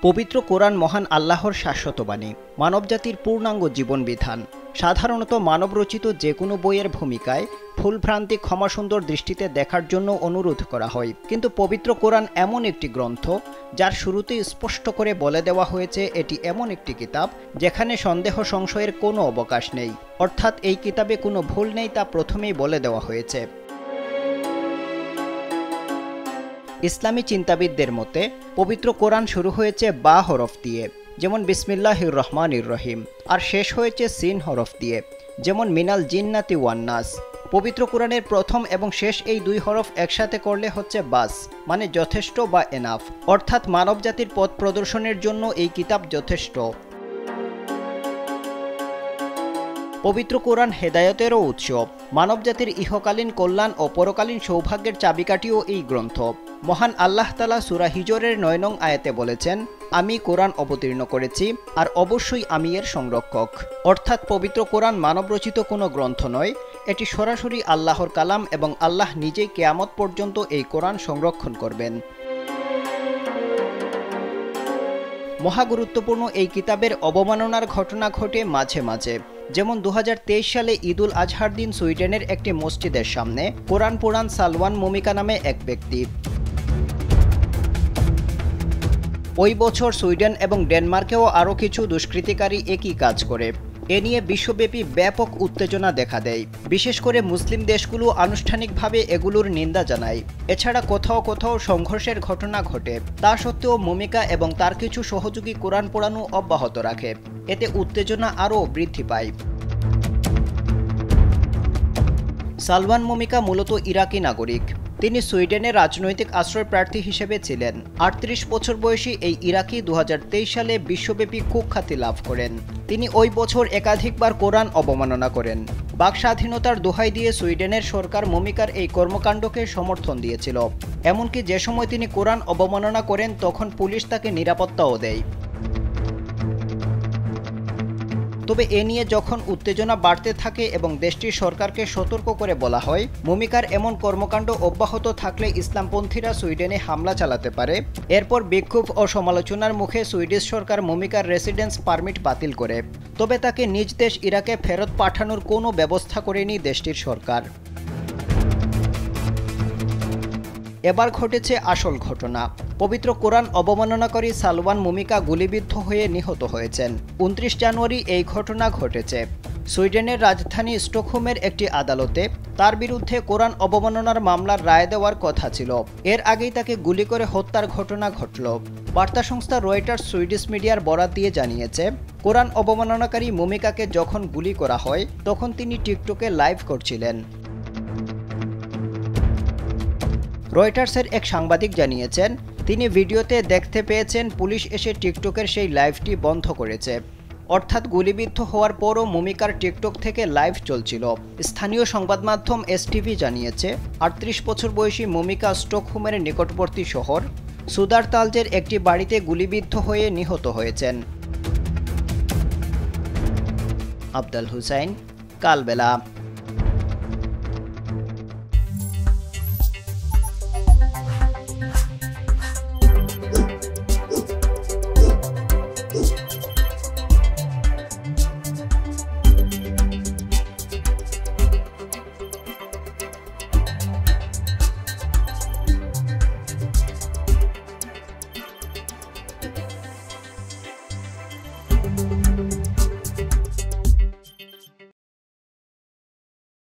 পবিত্র কোরআন মহান আল্লাহর শাশ্বত বাণী, মানবজাতির পূর্ণাঙ্গ জীবন বিধান। সাধারণত মানবরচিত যে কোনো বইয়ের ভূমিকায় ভুলভ্রান্তি ক্ষমাসুন্দর দৃষ্টিতে দেখার জন্য অনুরোধ করা হয়, কিন্তু পবিত্র কোরআন এমন একটি গ্রন্থ যার শুরুতেই স্পষ্ট করে বলে দেওয়া হয়েছে এটি এমন একটি কিতাব যেখানে সন্দেহ সংশয়ের কোনো অবকাশ নেই, অর্থাৎ এই কিতাবে কোনো ভুল নেই তা প্রথমেই বলে দেওয়া হয়েছে। ইসলামী চিন্তাবিদদের মতে পবিত্র কোরআন শুরু হয়েছে বা হরফ দিয়ে, যেমন বিসমিল্লাহির রহমানির রহিম, আর শেষ হয়েছে সিন হরফ দিয়ে, যেমন মিনাল জিন্নাতি ওয়ান্নাস। পবিত্র কোরআনের প্রথম এবং শেষ এই দুই হরফ একসাথে করলে হচ্ছে বাস, মানে যথেষ্ট বা এনাফ, অর্থাৎ মানবজাতির পথ প্রদর্শনের জন্য এই কিতাব যথেষ্ট। পবিত্র কোরআন হেদায়েতেরও উৎস, মানবজাতির ইহকালীন কল্যাণ ও পরকালীন সৌভাগ্যের চাবিকাঠিও এই গ্রন্থ। মহান আল্লাহ তাআলা সূরা হিজরের ৯ নং আয়াতে বলেছেন, আমি কোরআন অবতীর্ণ করেছি আর অবশ্যই আমি এর সংরক্ষক। অর্থাৎ পবিত্র কোরআন মানবরচিত কোনো গ্রন্থ নয়, এটি সরাসরি আল্লাহর কালাম এবং আল্লাহ নিজেই কিয়ামত পর্যন্ত এই কোরআন সংরক্ষণ করবেন। মহাগুরুত্বপূর্ণ এই কিতাবের অবমাননার ঘটনা ঘটে মাঝে মাঝে, যেমন ২০২৩ সালে ঈদুল আজহার দিন সুইডেনের একটি মসজিদের সামনে কোরআন পড়ান সালওয়ান মুমিকা নামে এক ব্যক্তি। ওই বছর সুইডেন এবং ডেনমার্কেও আরও কিছু দুষ্কৃতিকারী একই কাজ করে। এ নিয়ে বিশ্বব্যাপী ব্যাপক উত্তেজনা দেখা দেয়, বিশেষ করে মুসলিম দেশগুলো আনুষ্ঠানিকভাবে এগুলোর নিন্দা জানায়। এছাড়া কোথাও কোথাও সংঘর্ষের ঘটনা ঘটে, তা সত্ত্বেও মুমিকা এবং তার কিছু সহযোগী কোরআন পড়ানো অব্যাহত রাখে। এতে উত্তেজনা আরও বৃদ্ধি পায়। সালওয়ান মুমিকা মূলত ইরাকি নাগরিক। তিনি সুইডেনের রাজনৈতিক আশ্রয় প্রার্থী হিসেবে ছিলেন। ৩৮ বছর বয়সী এই ইরাকি ২০২৩ সালে বিশ্বব্যাপী কুখ্যাতি লাভ করেন। তিনি ওই বছর একাধিকবার কোরআন অবমাননা করেন। বাক স্বাধীনতার দোহাই দিয়ে সুইডেনের সরকার মুমিকার এই কর্মকাণ্ডকে সমর্থন দিয়েছিল। এমনকি যে সময় তিনি কোরআন অবমাননা করেন তখন পুলিশ তাকে নিরাপত্তাও দেয়। তবে এ নিয়ে যখন উত্তেজনা বাড়তে থাকে এবং দেশটির সরকারকে সতর্ক করে বলা হয় মুমিকার এমন কর্মকাণ্ড অব্যাহত থাকলে ইসলামপন্থীরা সুইডেনে হামলা চালাতে পারে, এরপর বিক্ষোভ ও সমালোচনার মুখে সুইডিশ সরকার মুমিকার রেসিডেন্স পারমিট বাতিল করে। তবে তাকে নিজ দেশ ইরাকে ফেরত পাঠানোর কোনো ব্যবস্থা করেনি দেশটির সরকার। এবার ঘটেছে আসল ঘটনা। পবিত্র কোরআন অবমাননাকারী সালওয়ান মুমিকা গুলিবিদ্ধ হয়ে নিহত হয়েছেন। ২৯ জানুয়ারি এই ঘটনা ঘটেছে। সুইডেনের রাজধানী স্টকহোমের একটি আদালতে তার বিরুদ্ধে কোরআন অবমাননার মামলার রায় দেওয়ার কথা ছিল। এর আগেই তাকে গুলি করে হত্যার ঘটনা ঘটল। বার্তা সংস্থা রয়টার্স সুইডিশ মিডিয়ার বরাত দিয়ে জানিয়েছে, কোরআন অবমাননাকারী মুমিকাকে যখন গুলি করা হয় তখন তিনি টিকটকে লাইভ করছিলেন। রয়টার্সের এক সাংবাদিক জানিয়েছেন, তিনি ভিডিওতে দেখতে পেয়েছেন পুলিশ এসে টিকটকের সেই লাইভটি বন্ধ করেছে। অর্থাৎ গুলিবিদ্ধ হওয়ার পরও মুমিকার টিকটক থেকে লাইভ চলছিল। স্থানীয় সংবাদ মাধ্যম এসটিভি জানিয়েছে, ৩৮ বছর বয়সী মুমিকা স্টকহোমের নিকটবর্তী শহর সুদারতালজের একটি বাড়িতে গুলিবিদ্ধ হয়ে নিহত হয়েছেন। আফদাল হুসাইন, কালবেলা।